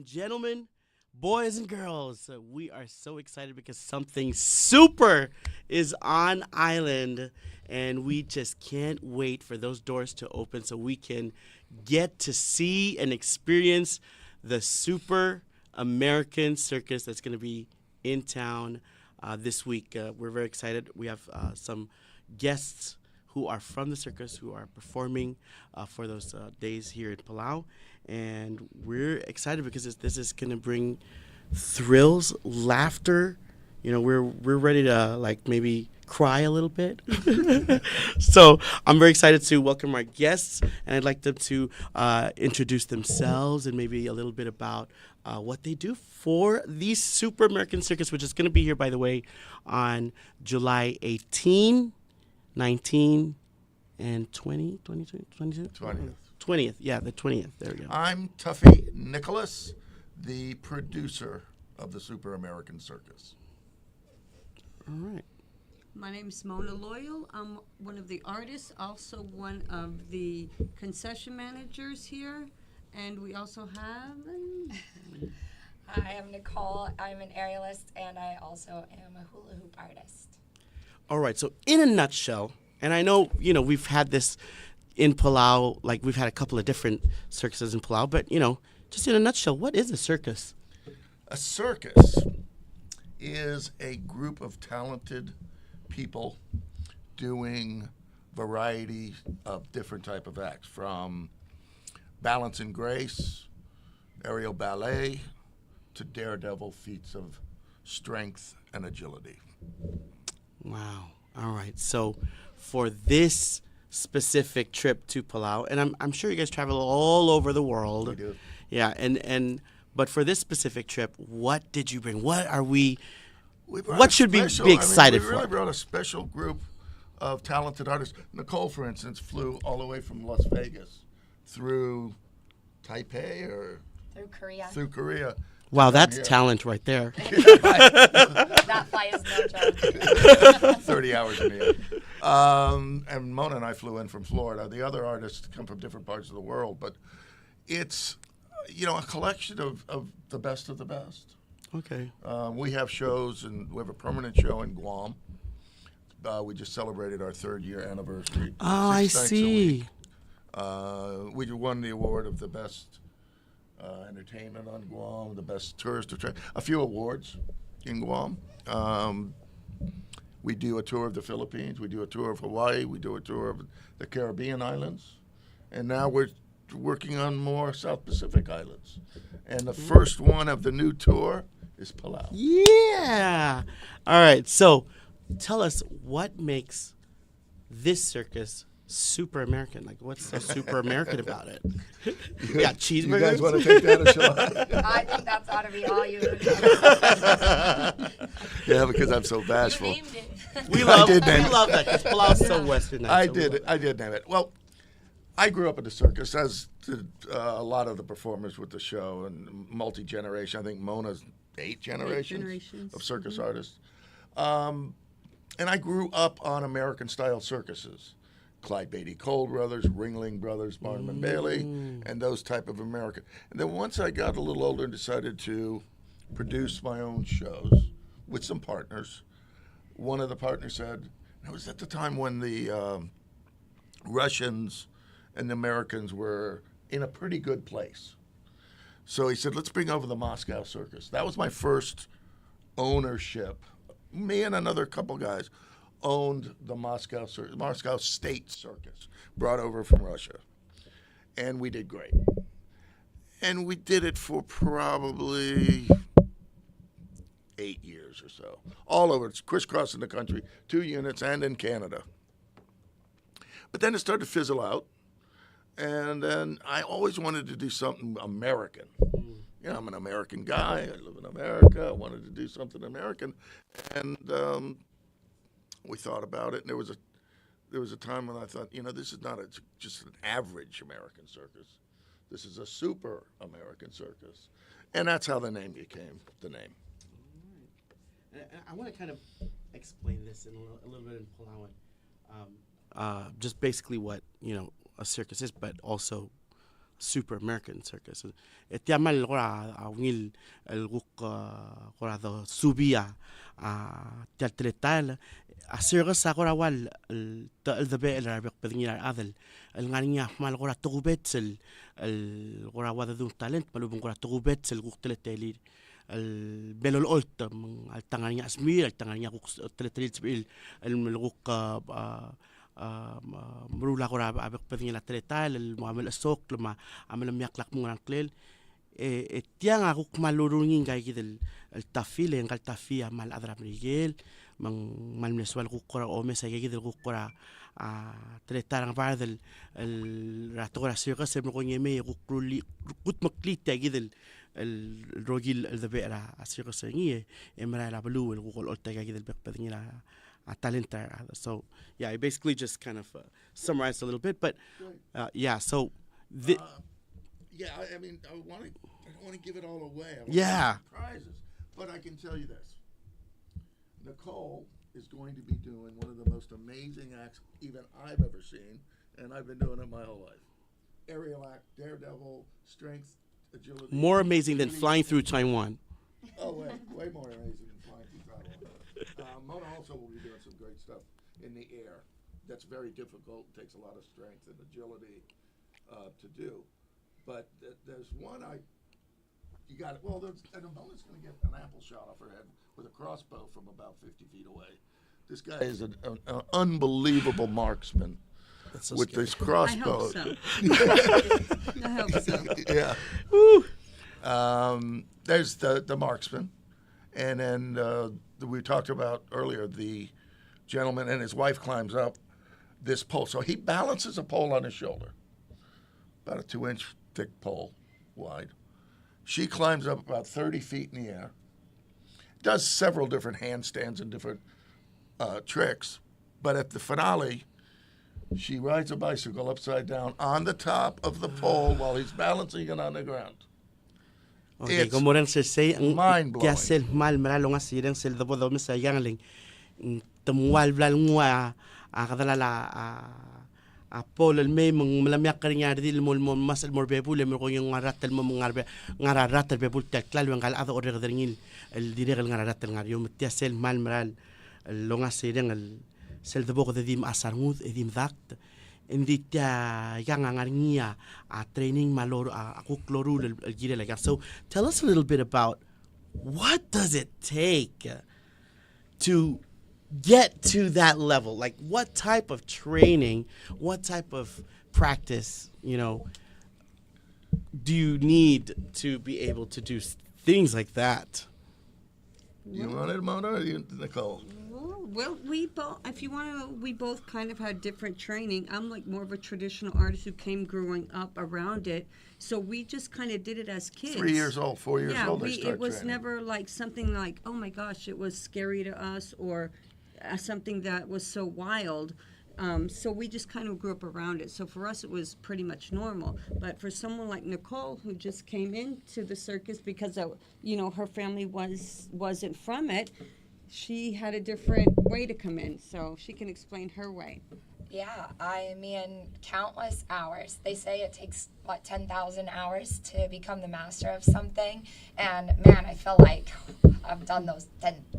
Gentlemen, boys and girls, we are so excited because something super is on island, and we just can't wait for those doors to open so we can get to see and experience the super American circus that's going to be in town this week. We're very excited. We have some guests who are from the circus who are performing for those days here in Palau. And we're excited because this is going to bring thrills, laughter. You know, we're ready to like maybe cry a little bit. So I'm very excited to welcome our guests, and I'd like them to introduce themselves and maybe a little bit about what they do for the Super American Circus, which is going to be here, by the way, on July 18, 19, and 20, 22? 20th. 20th, yeah, the 20th. There we go. I'm Tuffy Nicholas, the producer of the Super American Circus. All right. My name is Mona Loyal. I'm one of the artists, also one of the concession managers here. And we also have... Hi, I'm Nicole. I'm an aerialist, and I also am a hula hoop artist. All right, so in a nutshell, and I know, we've had this in Palau, like we've had a couple of different circuses in Palau, but, just in a nutshell, what is a circus? A circus is a group of talented people doing variety of different type of acts, from balance and grace, aerial ballet, to daredevil feats of strength and agility. Wow. All right. So for this specific trip to Palau, and I'm sure you guys travel all over the world. We do. Yeah, but for this specific trip, what did you bring? What are we? What should we be excited for? We really brought a special group of talented artists. Nicole, for instance, flew all the way from Las Vegas through Taipei or Through Korea. Wow, that's talent right there. That flight is no joke. 30 hours in the air. And Mona and I flew in from Florida. The other artists come from different parts of the world, but it's, a collection of the best of the best. Okay. We have shows, and we have a permanent show in Guam. We just celebrated our 3rd year anniversary. Oh, I 6 nights a see. week. We won the award of the best entertainment on Guam, the best tourist attraction, a few awards in Guam. We do a tour of the Philippines, we do a tour of Hawaii, we do a tour of the Caribbean islands, and now we're working on more South Pacific islands. And the first one of the new tour is Palau. Yeah. All right. So tell us what makes this circus super American. Like, what's so super American about it? Yeah, cheeseburgers. You guys want to take that a shot? I think that's ought to be all you. Yeah, because I'm so You bashful. named it. We love that. that because Palau's so westernized. I so we did. love I did name it. Well, I grew up in the circus, as did a lot of the performers with the show, and multi-generation. I think Mona's 8 generations, generations. of circus artists. And I grew up on American-style circuses. Clyde Beatty Cole brothers, Ringling Brothers, Barnum and Bailey, and those type of American. And then once I got a little older and decided to produce my own shows with some partners, one of the partners said, it was at the time when the Russians and the Americans were in a pretty good place. So he said, let's bring over the Moscow Circus. That was my first ownership. Me and another couple guys owned the Moscow State Circus, brought over from Russia. And we did great. And we did it for probably 8 years or so. All over, it's crisscrossing the country, 2 units, and in Canada. But then it started to fizzle out. And then I always wanted to do something American. I'm an American guy. I live in America. I wanted to do something American. And we thought about it, and there was a time when I thought, this is not just an average American circus. This is a super American circus. And that's how the name became the name. All right. I want to kind of explain this in a little bit in Palauan. Just basically what, a circus is, but also super American circus. Etiamal gora awngil el guk gora the subia teatretal a circus agora wal the be el rabik pedingira adel el ngania mal gora tugubetsel el gora wada dun talent malubung gora tugubetsel guk teleteli el belol olt al tangania smir al tangania guk teleteli el guk مرula gora abek pedingira teletali el muamel sok lama amel miaklak mungan klel tiang aku malurungin kay gidel el tafil en tafia mal adra miguel man mal mensual gukora o mesa gidel gukora teletarang bardel el ratora circus se mo ngeme gukuli gut maklit gidel el rogil el debera circus ngie emra la blue el gukol olta gidel bek pedingira talent. So yeah, I basically just kind of summarized a little bit, but yeah. So yeah, I mean, I don't want to give it all away. I want Yeah. prizes, but I can tell you this: Nicole is going to be doing one of the most amazing acts even I've ever seen, and I've been doing it my whole life. Aerial act, daredevil, strength, agility. more amazing than flying through Taiwan. Oh, way more amazing than flying through Taiwan. Mona also will be doing some great stuff in the air. That's very difficult. It takes a lot of strength and agility to do. But there's one you got it. Well, and Mona's going to get an apple shot off her head with a crossbow from about 50 feet away. This guy is an unbelievable marksman That's so with scary. this I crossbow. hope so. I hope so. Yeah. There's the marksman, and then we talked about earlier the gentleman and his wife climbs up this pole. So he balances a pole on his shoulder, about a 2-inch thick pole wide. She climbs up about 30 feet in the air, does several different handstands and different tricks, but at the finale, she rides a bicycle upside down on the top of the pole while he's balancing it on the ground. Okay, It's como ren se say ang mind-blowing. kya sel mal maralo nga sirang sel dabo do mesa yangling temual blal ngwa kadala la a pol el me mong malamyak karinya dil mol mas el morbebu le mo yung ngaratel mo ngarbe ngaratel bebul tel klal yung gal ado order dringil el direl ngaratel ngar yung tia sel mal maral lo nga sirang el sel dabo de dim asarmud edim dakt hindi yang angarnia training malor kuklorul el girela. So tell us a little bit about what does it take to get to that level? Like what type of training, what type of practice, do you need to be able to do things like that? You want it, Mona, or you, Nicole? Well, we both, if you want to, we both kind of had different training. I'm like more of a traditional artist who came growing up around it. So we just kind of did it as kids. 3 years old, 4 years Yeah, old, they start it was training. never like something like, oh my gosh, it was scary to us or something that was so wild. So we just kind of grew up around it. So for us, it was pretty much normal. But for someone like Nicole, who just came into the circus because of, her family wasn't from it, she had a different way to come in. So she can explain her way. Yeah, I mean, countless hours. They say it takes, 10,000 hours to become the master of something. And man, I feel like I've done those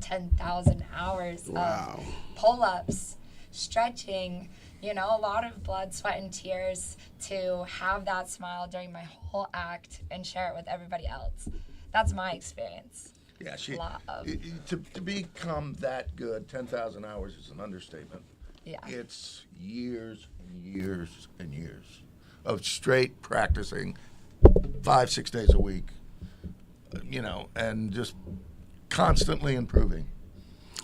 10,000 hours Wow. of pull-ups, stretching, a lot of blood, sweat, and tears to have that smile during my whole act and share it with everybody else. That's my experience. Yeah, to become that good, 10,000 hours is an understatement. Yeah. It's years and years and years of straight practicing 5-6 days a week, and just constantly improving.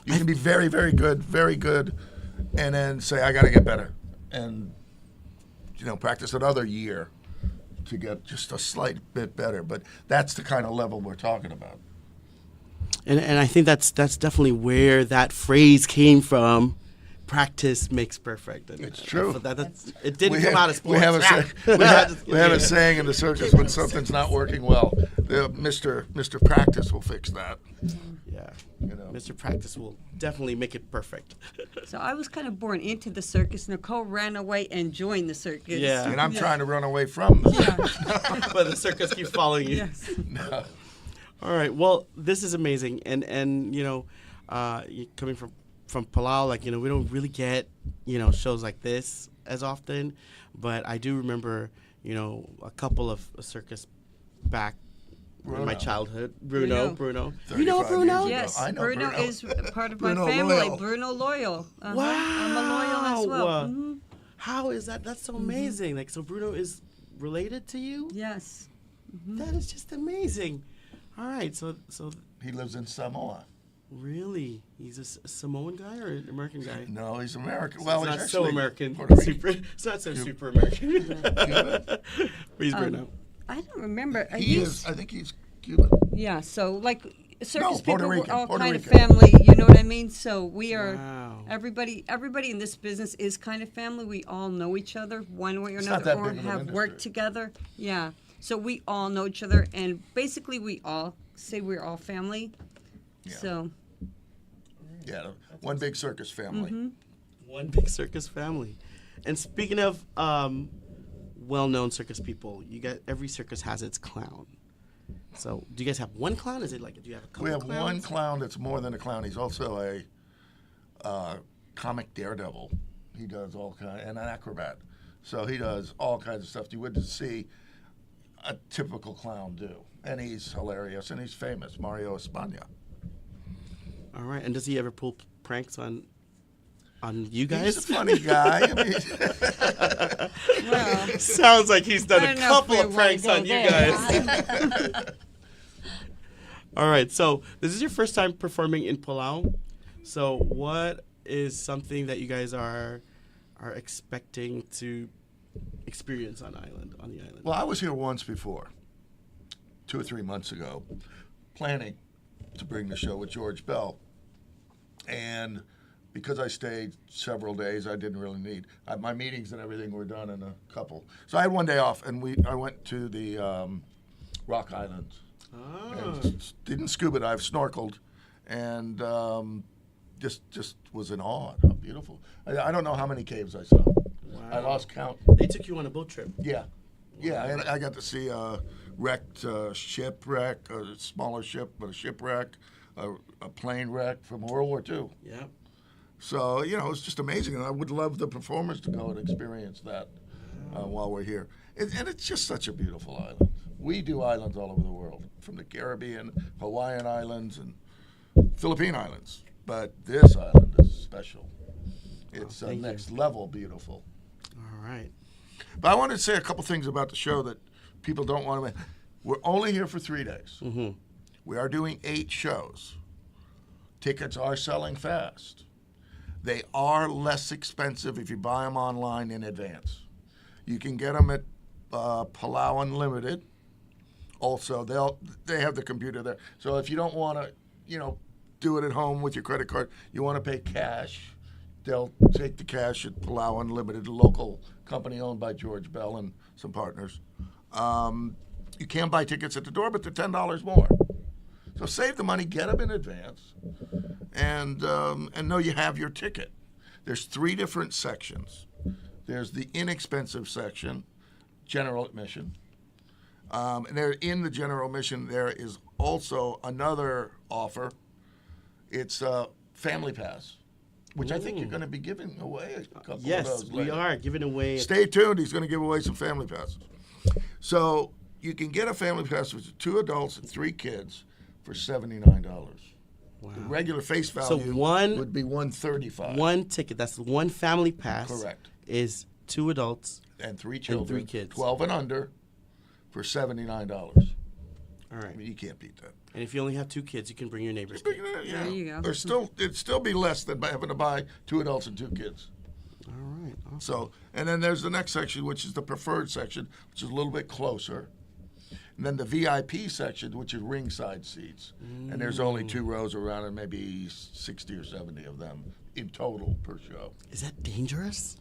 You can be very, very good, and then say, I got to get better. And, practice another year to get just a slight bit better. But that's the kind of level we're talking about. And I think that's definitely where that phrase came from, practice makes perfect. And It's true. It didn't come out of sports. We have a Yeah. saying in the circus: when something's not working well, Mr. Practice will fix that. Yeah. You know. Mr. Practice will definitely make it perfect. So I was kind of born into the circus. Nicole ran away and joined the circus. Yeah. And I'm trying to run away from the But the circus keeps following you. Yes. No. All right. Well, this is amazing, and coming from Palau, like we don't really get shows like this as often, but I do remember a couple of circus back in my childhood. Bruno. You know 35 Bruno? years ago. Yes, I know Bruno Bruno. is part of Bruno my family. Loyal. Bruno Loyal. Uh-huh. Wow. I'm a Loyal as well. Mhm. How is that? That's so amazing. Like, so Bruno is related to you? Yes. That is just amazing. All right. So He lives in Samoa. really, he's a Samoan guy or an American guy? No, he's American. Well, It's he's not so actually American. Puerto Rican. It's not so super American. But he's Bruno. I don't remember. He is. I think he's Cuban. Yeah. So like circus Puerto people, Rican, we're all Puerto kind of Rican. family. You know what I mean? So we are. Wow. Everybody in this business is kind of family. We all know each other one way or It's not another, that or big of an have worked industry. together. Yeah. So we all know each other, and basically we all say we're all family. Yeah. So Yeah, one big circus family. One big circus family. And speaking of well-known circus people, every circus has its clown. So, do you guys have one clown? Is it like, do you have a couple We have clowns? one clown that's more than a clown. He's also a comic daredevil. He does all kind and an acrobat. So he does all kinds of stuff you wouldn't see a typical clown do. And he's hilarious and he's famous, Mario Espana. All right. And does he ever pull pranks on you guys? He's a funny guy. I mean, well, Sounds like he's done I a don't know couple if we of pranks wanna on go you there. guys. All right. So, this is your first time performing in Palau. So, what is something that you guys are expecting to experience on the island? well, I was here once before, 2 or 3 months ago, planning to bring the show with George Bell. And because I stayed several days, I didn't really need my meetings and everything were done in a couple. So I had one day off, and I went to the Rock Islands. Oh. And didn't scuba dive, snorkeled, and just was in awe at how beautiful. I don't know how many caves I saw. I lost count. They took you on a boat trip. Yeah, and I got to see a wrecked shipwreck, a smaller ship, but a shipwreck, a plane wreck from World War II. Yeah. So, it's just amazing. And I would love the performers to go and experience that while we're here. And it's just such a beautiful island. We do islands all over the world, from the Caribbean, Hawaiian Islands, and Philippine Islands. But this island is special. It's thank you. next level beautiful. All right. But I wanted to say a couple things about the show that people don't want to. We're only here for 3 days. Mm-hmm. We are doing 8 shows. Tickets are selling fast. They are less expensive if you buy them online in advance. You can get them at Palau Unlimited. Also, they have the computer there. So if you don't want to, do it at home with your credit card, you want to pay cash, they'll take the cash at Palau Unlimited, a local company owned by George Bell and some partners. You can buy tickets at the door, but they're $10 more. So save the money, get them in advance, and know you have your ticket. There's 3 different sections. There's the inexpensive section, general admission. And there in the general admission, there is also another offer. It's Family Pass, which I think you're going to be giving away a couple of Yes, those we later. are giving away. Stay tuned. He's going to give away some Family Passes. So you can get a Family Pass with 2 adults and 3 kids for $79. Wow. The regular face value would be $135. One ticket. That's one family pass. Correct. Is 2 adults. And 3 children, 3 kids. 12 and under, for $79. All right. I mean, you can't beat that. And if you only have 2 kids, you can bring your neighbors. Big enough, yeah. There you go. There's it'd still be less than having to buy 2 adults and 2 kids. All right. Awesome. So, and then there's the next section, which is the preferred section, which is a little bit closer. And then the VIP section, which is ringside seats. And there's only 2 rows around and maybe 60 or 70 of them in total per show. Is that dangerous?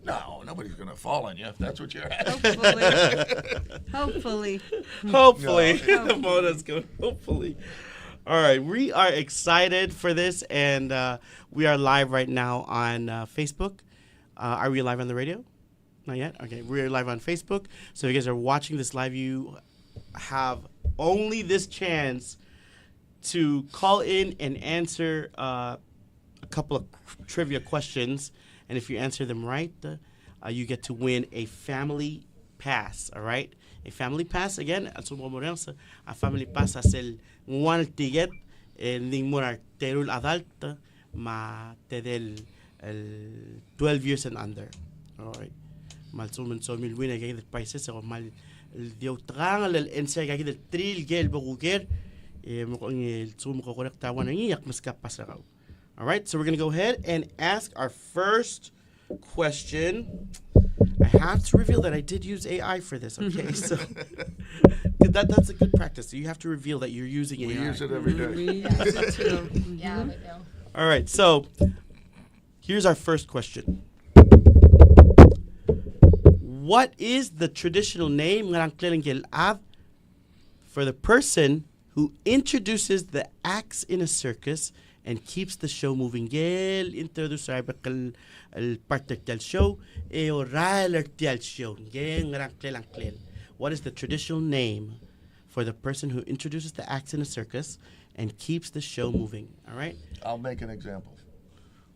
No, nobody's going to fall on you if that's what you're asking. Hopefully. Hopefully. No. Mona's going, hopefully. All right, we are excited for this, and we are live right now on Facebook. Are we live on the radio? Not yet? Okay, we're live on Facebook. So if you guys are watching this live, you have only this chance to call in and answer a couple of trivia questions. And if you answer them right, you get to win a family pass, all right? A family pass, again, a family pass is el one ticket, ning mura terul adult, ma tedel 12 years and under, all right? Mal sumen so mil wina gagid países o mal diutrang el enser gagid tril gel buguger mo el sum ko correct tawan ngiyak maska pasaraw. All right, so we're going to go ahead and ask our first question. I have to reveal that I did use AI for this, okay? So that's a good practice. So you have to reveal that you're using AI. We use it every day. We use it too. Yeah, we do. All right, so here's our first question. What is the traditional name for the person who introduces the acts in a circus and keeps the show moving? What is the traditional name for the person who introduces the acts in a circus and keeps the show moving? All right? I'll make an example.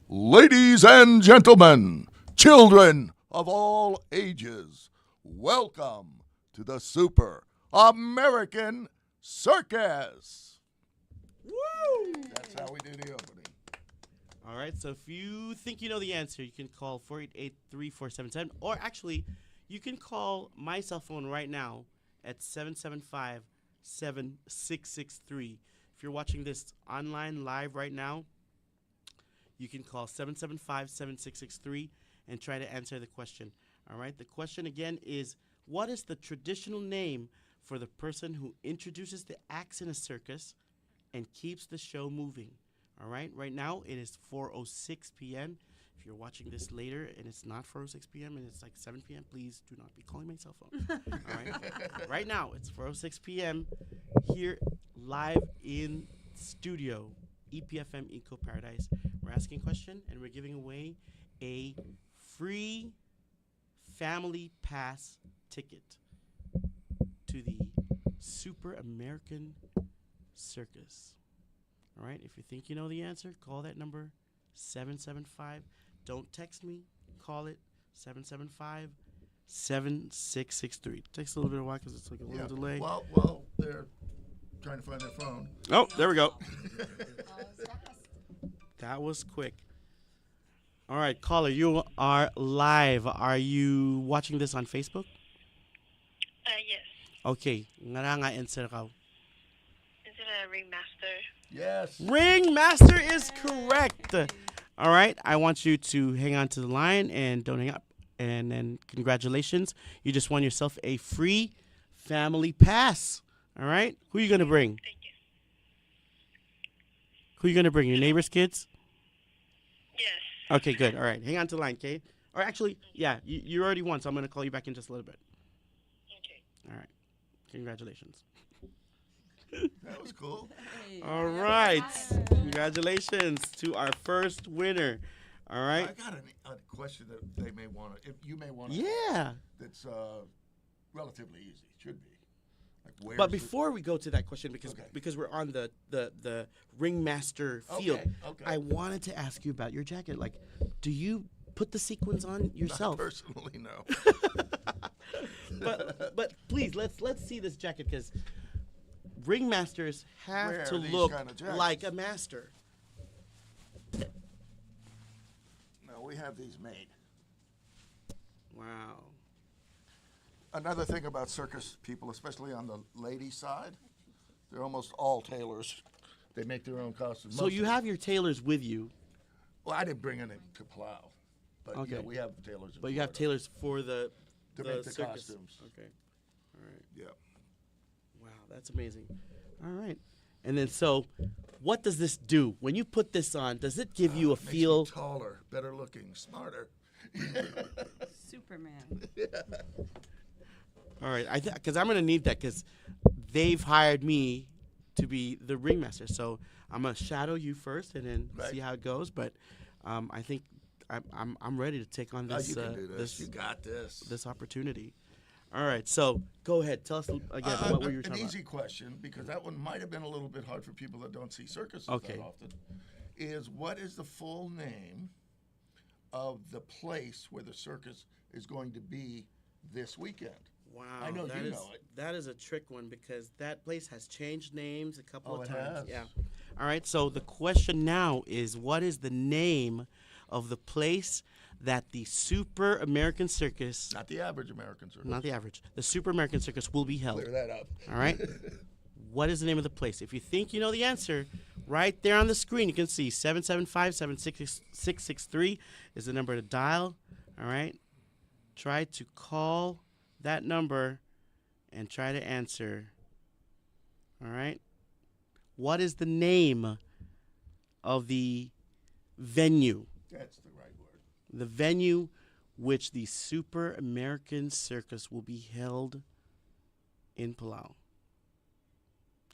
Ladies and gentlemen, children of all ages, welcome to the Super American Circus. Woo! That's how we do the opening. All right, so if you think you know the answer, you can call 488-3477, or actually, you can call my cell phone right now at 775-7663. If you're watching this online live right now, you can call 775-7663 and try to answer the question. All right, the question again is, what is the traditional name for the person who introduces the acts in a circus and keeps the show moving? All right, right now it is 4:06 p.m. If you're watching this later and it's not 4:06 p.m. and it's like 7 p.m., please do not be calling my cell phone. All right, right now it's 4:06 p.m. here live in studio, EPFM Eco Paradise. We're asking a question and we're giving away a free family pass ticket to the Super American Circus. All right, if you think you know the answer, call that number 775. Don't text me, call it 775-7663. It takes a little bit of a while because it's like a little delay. Well, they're trying to find their phone. Oh, there we go. That was quick. All right, caller, you are live. Are you watching this on Facebook? Yes. Okay, nga nga answer ka. Is it a ringmaster? Yes. Ringmaster is correct. All right, I want you to hang on to the line and don't hang up. And then congratulations, you just won yourself a free family pass. All right, who are you gonna bring? Thank you. Who are you gonna bring? Your neighbor's kids? Yes. Okay, good. All right, hang on to the line, Kate. Or actually, yeah, you already won, so I'm gonna call you back in just a little bit. Okay. All right, congratulations. That was cool. All right, congratulations to our first winner. All right. I got a question that they may want to, if you may want to. Yeah. That's relatively easy. Should be. Like where's But before we go to that question, because Okay. because we're on the ringmaster field, Okay. I wanted to ask you about your jacket. Like, do you put the sequins on Not yourself? personally, no. But please let's see this jacket, because ringmasters have Wear to these look kind of jackets. like a master. No, we have these made. Wow. Another thing about circus people, especially on the lady side, they're almost all tailors. They make their own costumes. So you have your tailors with you, Well, I didn't bring any to Palau, but Okay. yeah, we have tailors. in but you have Florida. tailors for the To make the circus. costumes. Okay. All right. Yeah. Wow, that's amazing. All right. And then, so what does this do? When you put this on, does it give you a Makes me feel? taller, better looking, smarter. Superman. All right. Because I'm going to need that because they've hired me to be the ringmaster. So I'm going to shadow you first and then Right. see how it goes. But I think I'm ready to take on this. You can do this. You got this. This opportunity. All right, so go ahead. Tell us again what were you talking An about? easy question, because that one might have been a little bit hard for people that don't see circuses Okay. that often, is what is the full name of the place where the circus is going to be this weekend? Wow, I know that you is- know it. That is a trick one because that place has changed names a couple Oh, of it times. has? Yeah. All right, so the question now is, what is the name of the place that the Super American Circus, Not the average American circus. not the average, the Super American Circus will be held? Clear that up. All right. What is the name of the place? If you think you know the answer, right there on the screen, you can see 775-766-663 is the number to dial. All right. Try to call that number and try to answer. All right. What is the name of the venue? That's the right word. The venue which the Super American Circus will be held in Palau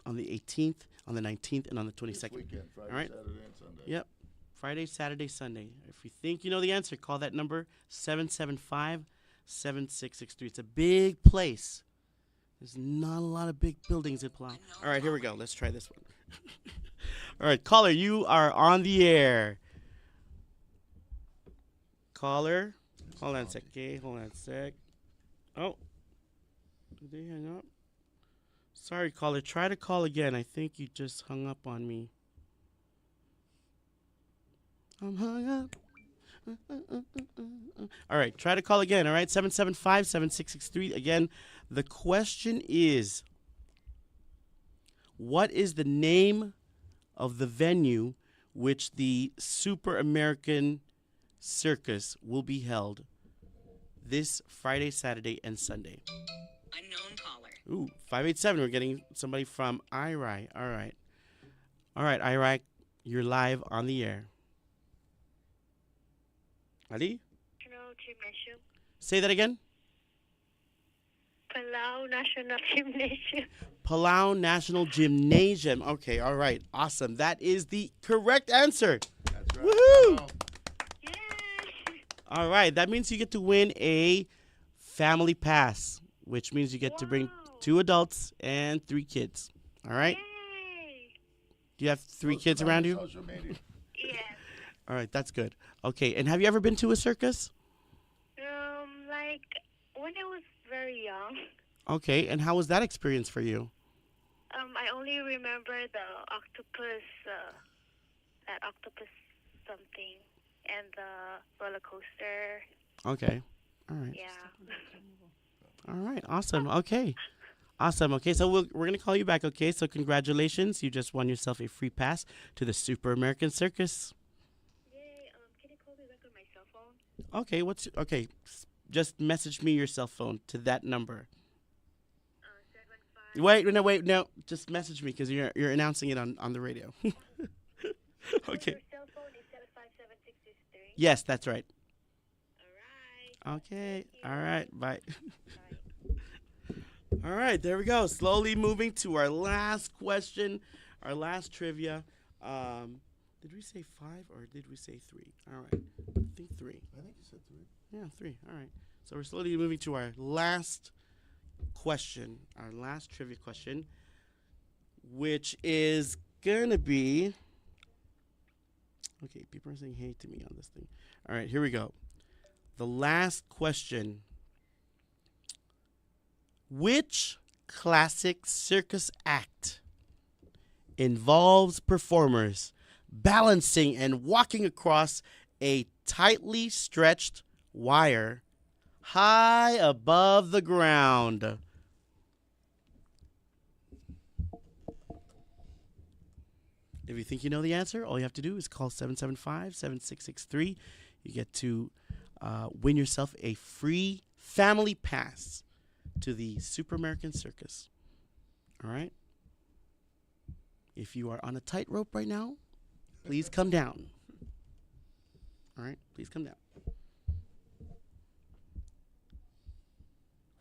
on the 18th, on the 19th, and on the 22nd. This weekend, Friday, All right. Saturday, and Sunday. Yep. Friday, Saturday, Sunday. If you think you know the answer, call that number 775-7663. It's a big place. There's not a lot of big buildings in Palau. All right, here we go. Let's try this one. All right, caller, you are on the air. Caller, hold on a sec. Okay, hold on a sec. Oh, did they hang up? Sorry, caller. Try to call again. I think you just hung up on me. I'm hung up. All right, try to call again. All right, 775-7663. Again, the question is, what is the name of the venue which the Super American Circus will be held this Friday, Saturday, and Sunday? Unknown caller. Ooh, 587. We're getting somebody from Iraq. All right. All right, Iraq, you're live on the air. Ali? National Gymnasium. Say that again. Palau National Gymnasium. Palau National Gymnasium. Okay, all right. Awesome. That is the correct answer. That's right. Woohoo! Wow. Yay! All right. That means you get to win a family pass, which means you get to bring Wow. 2 adults and 3 kids. All right? Yay! Do you have 3 Post kids it on around your you? Social media. Yes. All right. That's good. Okay. And have you ever been to a circus? Like when I was very young, Okay. And how was that experience for you? I only remember the octopus, that octopus something, and the roller coaster. Okay. All right. Yeah. All right. Awesome. Okay. Awesome. Okay. So we're going to call you back. Okay. So congratulations. You just won yourself a free pass to the Super American Circus. Yay! Can you call me back on my cell phone? Okay. Okay. Just message me your cell phone to that number. 75. Wait. No. Just message me because you're announcing it on the radio. Okay. Your cell phone is 757-663. Yes, that's right. All right. Okay. All right. Bye. All right. There we go. Slowly moving to our last question, our last trivia. Did we say 5 or did we say 3? All right. I think 3. I think you said 3. Yeah, 3. All right. So we're slowly moving to our last question, our last trivia question, which is going to be. Okay, people are saying hey to me on this thing. All right, here we go. The last question. Which classic circus act involves performers balancing and walking across a tightly stretched wire high above the ground? If you think you know the answer, all you have to do is call 775-7663. You get to win yourself a free family pass to the Super American Circus. All right. If you are on a tightrope right now, please come down. All right, please come down.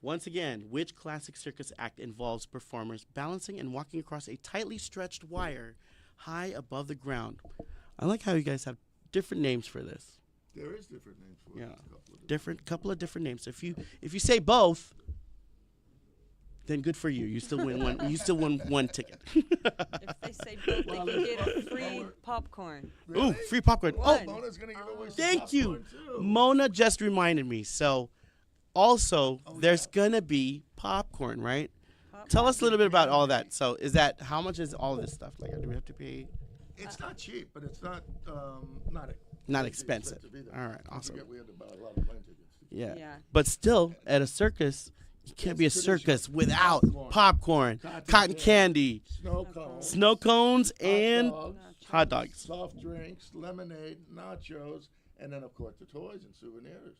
Once again, which classic circus act involves performers balancing and walking across a tightly stretched wire high above the ground? I like how you guys have different names for this. There is different names for Yeah, it. couple of different names. If you say both, then good for you. You still win one. You still win one ticket. If they say both, they can get a free popcorn. Ooh, free popcorn. What? Oh, Mona's gonna give away some thank you. popcorn, too. Mona just reminded me. So, also, there's gonna be popcorn, right? Tell us a little bit about all that. So, how much is all this stuff? Like, do we have to pay? It's not cheap, but it's not Not expensive. either. All right, Don't awesome. forget we had to buy a lot of plane tickets. Yeah. Yeah. But still, at a circus, you can't be a It's tradition. circus without popcorn, Cotton cotton candy. candy, Snow cones, snow cones, and dogs, hot dogs. soft drinks, lemonade, nachos, and then of course the toys and souvenirs.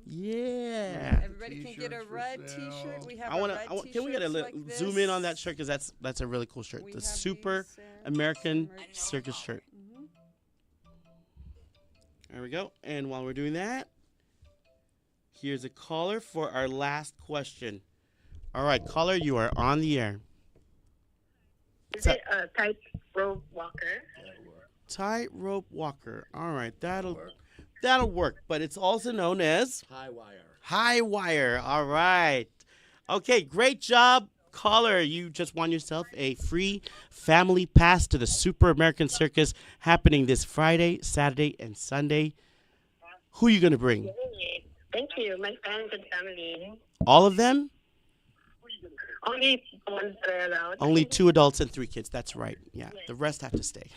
Yeah. Everybody can get a T-shirts for red sale. T-shirt. We have I want a red to. Can we get a t-shirts little like zoom in on this. that shirt because that's a really cool shirt. We The have Super these, American American Circus shirt. There we go. And while we're doing that, here's a caller for our last question. All right, caller, you are on the air. Is it a tightrope walker? Tightrope walker. All right, that'll Work. work. But it's also known as High wire. high wire. All right. Okay, great job, caller. You just won yourself a free family pass to the Super American Circus happening this Friday, Saturday, and Sunday. Who are you gonna bring? Thank you. My friends and family. All of them? Only ones that are allowed. Only 2 adults and 3 kids. That's right. Yeah, the rest have to stay.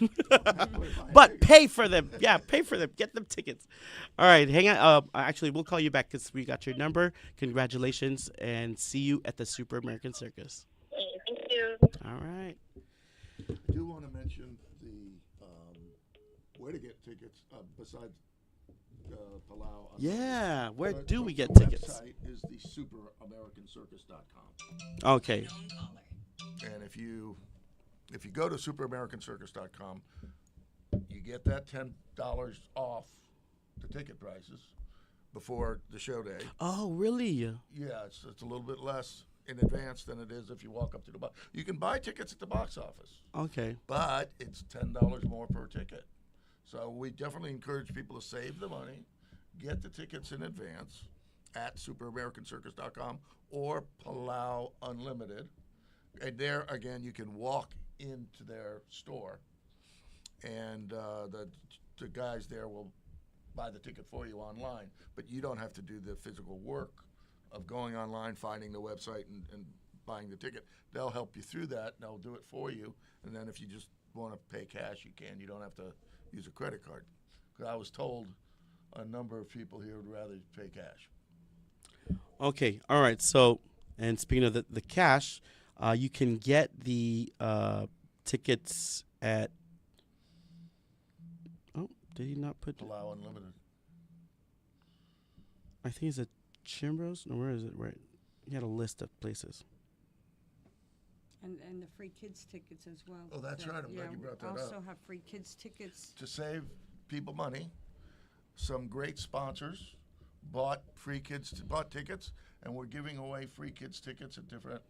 But pay for them. Yeah, pay for them. Get them tickets. All right, hang on. Actually, we'll call you back because we got your number. Congratulations, and see you at the Super American Circus. Thank you. All right. I do want to mention the where to get tickets besides Palau. Yeah, where The- do we the get tickets? website is the superamericancircus.com. Okay. Known caller. And if you go to superamericancircus.com, you get that $10 off the ticket prices before the show day. Oh, really? Yeah, it's a little bit less in advance than it is if you walk up to the box. You can buy tickets at the box office, Okay. but it's $10 more per ticket. So we definitely encourage people to save the money, get the tickets in advance at superamericancircus.com or Palau Unlimited. And there, again, you can walk into their store, and the guys there will buy the ticket for you online. But you don't have to do the physical work of going online, finding the website, and buying the ticket. They'll help you through that, and they'll do it for you. And then if you just want to pay cash, you can. You don't have to use a credit card. Because I was told a number of people here would rather pay cash. Okay. All right. So, and speaking of the cash, you can get the tickets at. Oh, did he not put? Palau Unlimited. I think it's at Chimbros. No, where is it? Right. He had a list of places. And the free kids tickets as well. Oh, that's right. I'm glad you brought that we up. also have free kids tickets. To save people money, some great sponsors bought tickets, and we're giving away free kids tickets at different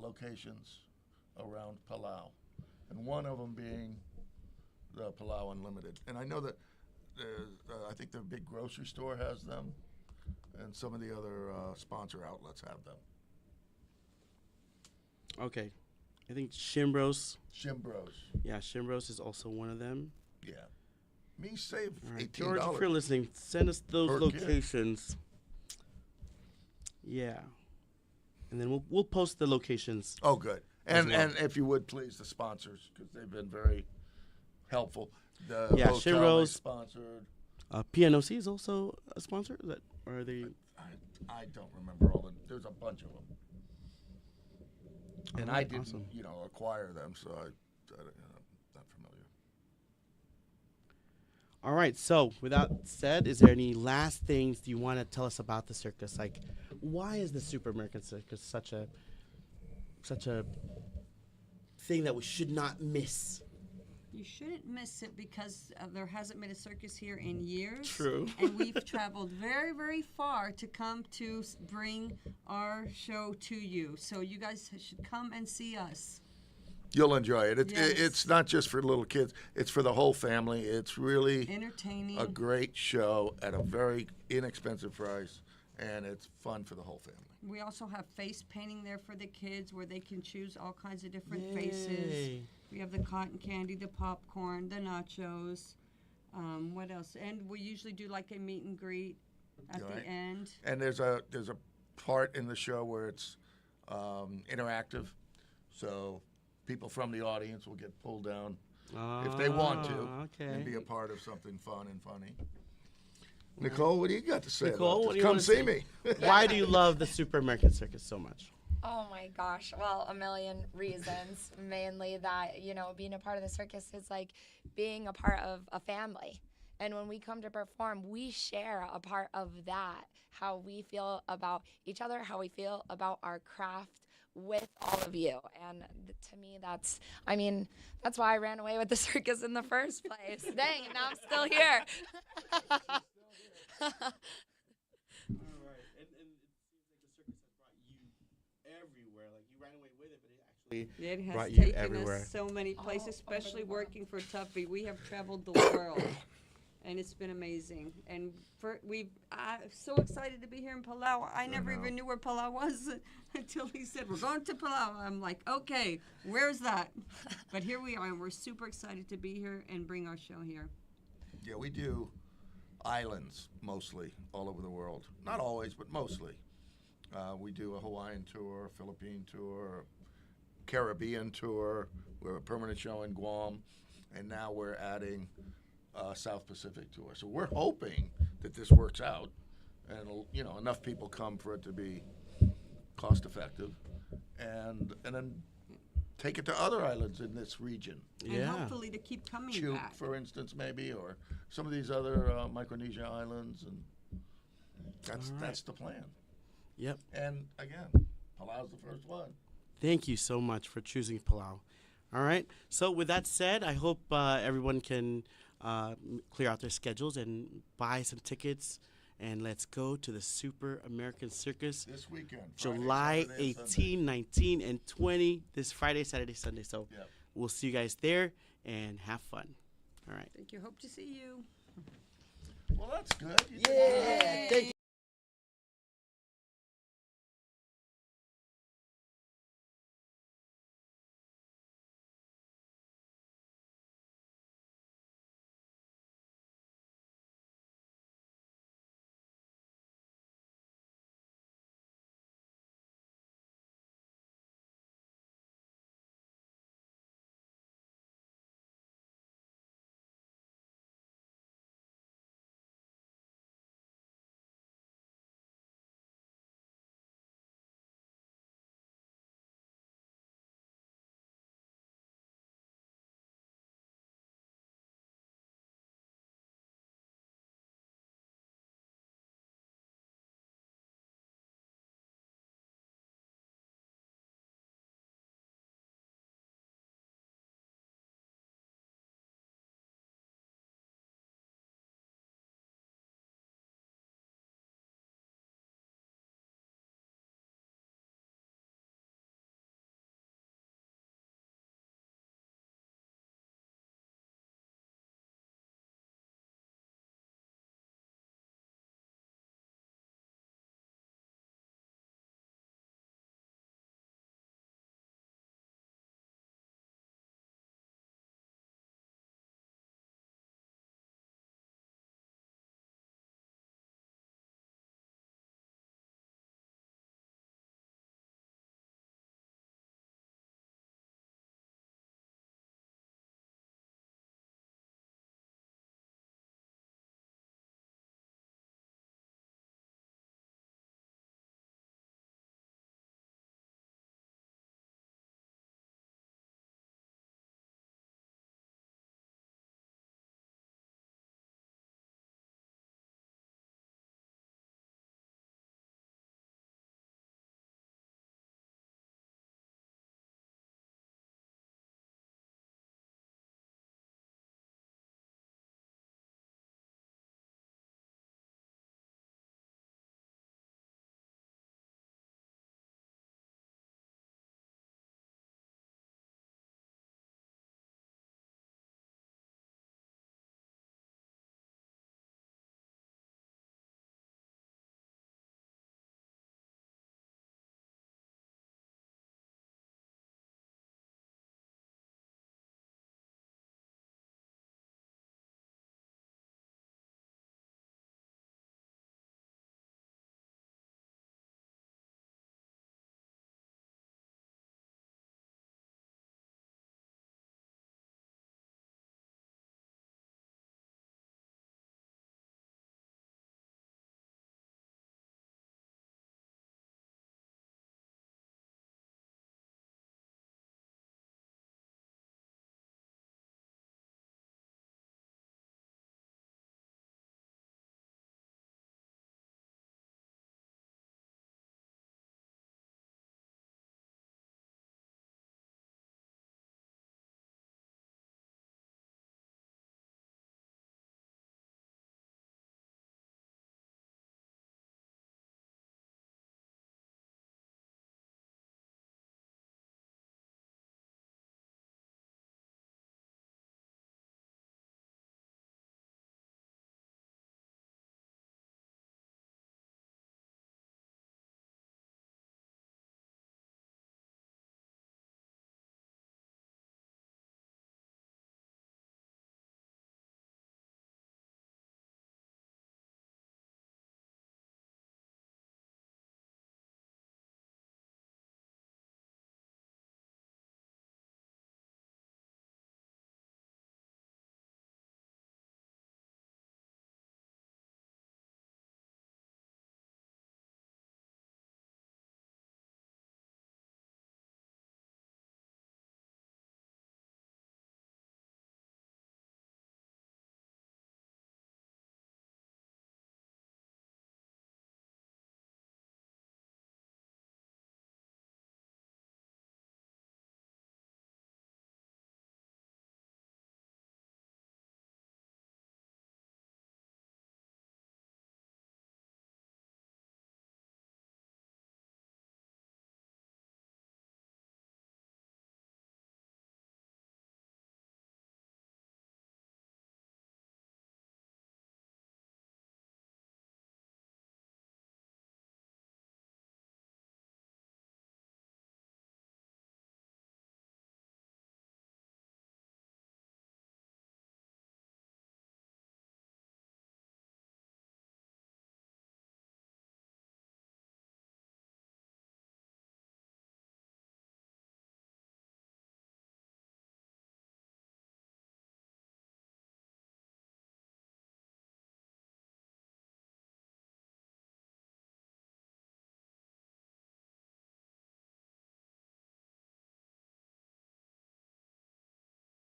locations around Palau, and one of them being the Palau Unlimited. And I know that I think the big grocery store has them, and some of the other sponsor outlets have them. Okay. I think Chimbros. Shimbros, Yeah, Chimbros is also one of them. yeah. Me save All right, $18. George, if you're listening, send us those Per kid. locations. Yeah. And then we'll post the locations. Oh, good. As And well. and if you would please the sponsors, because they've been very helpful. The Yeah, hotel they Shimro's- sponsored. PNOC is also a sponsor. Is that or are they? I don't remember all the. There's a bunch of them, and I Alright, didn't awesome. acquire them, so I'm not familiar. All right. So, with that said, is there any last things you want to tell us about the circus? Like, why is the Super American Circus such a such a thing that we should not miss. You shouldn't miss it because there hasn't been a circus here in years. True. And we've traveled very, very far to come to bring our show to you. So you guys should come and see us. You'll enjoy it. Yes. It's not just for little kids. It's for the whole family. It's really Entertaining. a great show at a very inexpensive price, and it's fun for the whole family. We also have face painting there for the kids where they can choose all kinds of different faces. Yay. We have the cotton candy, the popcorn, the nachos. What else? And we usually do like a meet and greet at Right. the end. And there's a part in the show where it's interactive, so people from the audience will get pulled down if they want to and be a part of something fun and funny. Nicole, what do you got to say Nicole, about what do this? you Come wanna see say? me. Why do you love the Super American Circus so much? Oh my gosh. Well, a million reasons. Mainly that, being a part of the circus is like being a part of a family. And when we come to perform, we share a part of that, how we feel about each other, how we feel about our craft with all of you. And to me, that's why I ran away with the circus in the first place. Dang, now I'm still here. All right, and it seems like the circus has brought you everywhere. Like you ran away with it, but it actually It has brought you taken everywhere. us so many places, especially everywhere. working for Tuffy. We have traveled the world, and it's been amazing. And I'm so excited to be here in Palau. I never even knew where Palau was until he said, "We're going to Palau." I'm like, "Okay, where's that?" But here we are, and we're super excited to be here and bring our show here. Yeah, we do islands mostly all over the world. Not always, but mostly. We do a Hawaiian tour, Philippine tour, Caribbean tour. We have a permanent show in Guam, and now we're adding a South Pacific tour. So we're hoping that this works out, and enough people come for it to be cost effective, and then take it to other islands in this region. And hopefully to keep coming Chuuk, back. for instance, maybe, or some of these other Micronesia islands, and that's the plan. Yep. And again, Palau's the first one. Thank you so much for choosing Palau. All right. So with that said, I hope everyone can clear out their schedules and buy some tickets. And let's go to the Super American Circus This weekend, July Friday, Saturday, and 18, 19, and 20, this Friday, Saturday, Sunday. So Yep. we'll see you guys there and have fun. All right. Thank you. Hope to see you. Sunday. Well, that's good. You did Yeah. Thank you.